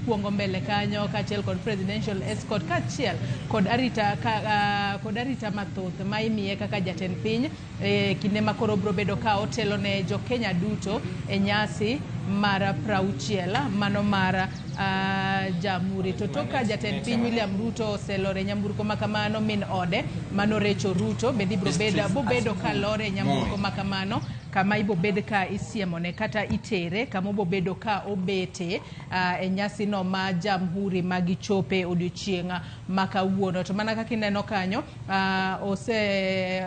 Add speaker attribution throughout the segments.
Speaker 1: kuongo mbele kanyo kachiel kod presidential escort kachiel kod arita mathoth ma imiye kaka jatend piny kinde makoro bro bedo ka otelo ne jo Kenya duto e nyasi mar 60 mano mar jamhuri. To toka jatend piny William Ruto oselore nyamburko makamano min ode mano Recho Ruto bende bobedo ka lore nyamburko makamano kama ibo bed ka isiemone kata itere kama ibo bedo ka obete e nyasi no ma jamhuri magichope odiochienga makawuono. To mana kaka ineno kanyo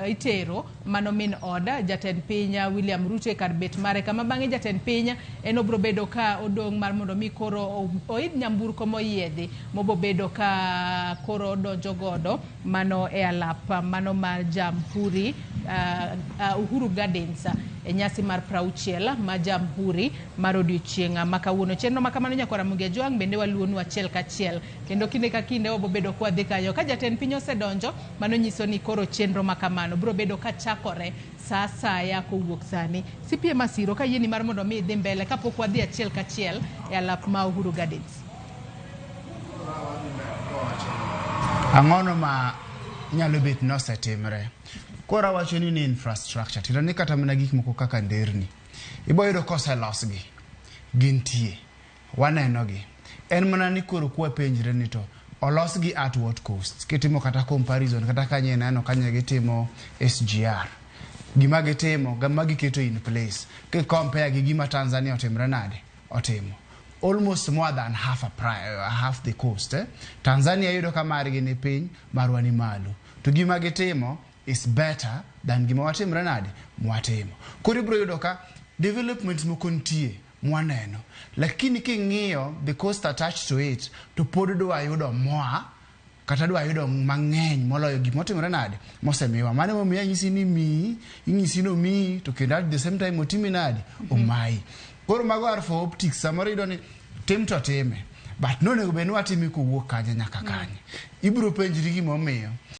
Speaker 1: itero mano min oda jatend piny William Ruto kar bet mare kama bang'e jatend piny eno bro bedo ka odong' mar mondo mi koro oid nyamburko moyiedhi mobo bedo ka koro donjo godo mano e alap mano mar jamhuri Uhuru Gardens e nyasi mar 60 ma jamhuri mar odiochienga makawuono. Chenro makamano nyakora Mugia Jwang bende waluonu achiel kachiel kendo kinde ka kinde obo bedo kwa dhi kanyo ka jatend piny osedonjo mano nyiso ni koro chenro makamano bro bedo ka chakore saa saya kowuok sani. CPA Masiro ka yieni mar mondo mi dhi mbele kapok wadhi achiel kachiel e alap ma Uhuru Gardens.
Speaker 2: Ang'ono ma nyalo bet nosetimre kora wacho ni infrastructure tira ni kata mana gik moko kaka nderni ibo yudo koselosgi gintie wanenogi en mana ni koro kwa penjre ni to olosgi at what cost kitimo kata comparison kata kanye neno kanye gitimo SGR gima gitimo gama giketo in place ke compare gi gima Tanzania otimre nade otimo almost more than half the cost Tanzania yudo kamari gi ni piny marwani malo to gima gitimo is better than gima watimre nade mwatimo kuri bro yudo ka development mokontie mwaneno lakini king'iyo the cost attached to it to pod dwa yudo more kata dwa yudo mang'eny moloyo gima otimre nade mosemiwa mane momiya nyisi ni inyisi no mi to kendo at the same time otimi nade omai koro mago are for optics samoro yudo ni tim to time but no nego beno atimi kowuok kanye nyaka kanye ibro penjri gima omiyo